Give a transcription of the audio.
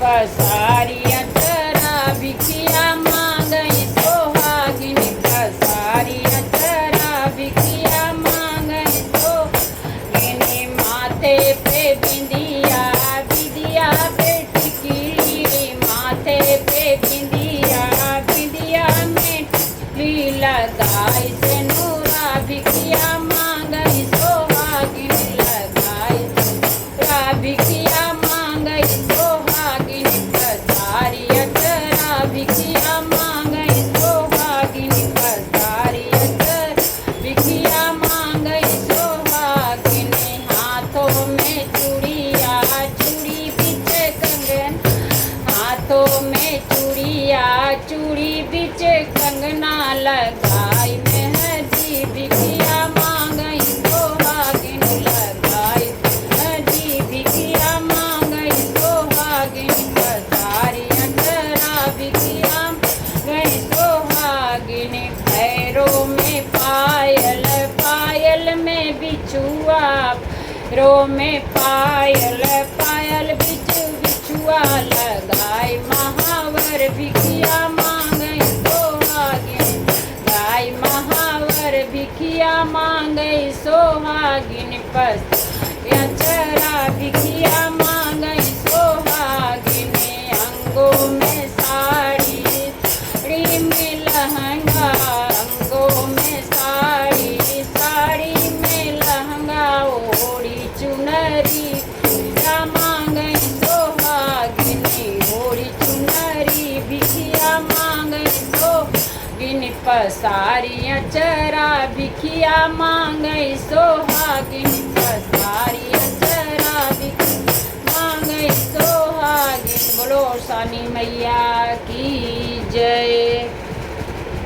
पसारी अचरा भिखिया मांगई सोहागिन पसारी अचरा भिखिया मांगई सोहागिन माथे पे बिंदिया बिंदिया पे टिकली माथे पे बिंदिया बिंदिया में टिकली लगाई से नूरा भिखिया मांगई सोहागिन लगाई भिखिया मांगई सोहागिन पसारी अचरा भिखिया मांगई सोहागिन पसारी अचरा भिखिया मांगई सोहागिन हाथों में चूड़िया चूड़ी बीच कंगन हाथों में चूड़िया चूड़ी बीच कंगना लगाई मेहंदी भिखिया मांगई सोहागिन लगाई मेहंदी भिखिया मांगई सोहागिन पसारी अचरा भिखिया गई सोहागिन पैरों में पायल पायल में बिछुआ पैरों में पायल पायल बिछुआ लगाई महावर भिखिया मांगई सोहागिन गाय महावर भिखिया मांगई सोहागिन पस अचरा भिखिया मांगई सोहागिन अंगों में साड़ी साड़ी में लहंगा अंगों में साड़ी साड़ी में लहंगा ओढ़ी चुनरी भिखिया मांगई सोहागिन ओढ़ी चुनरी भिखिया मांगई सोहागिन पसारी अचरा भिखिया मांगई सोहागिन पसारी अचरा भिखिया मांगई सोहागिन बोलो सानी मैया की जय।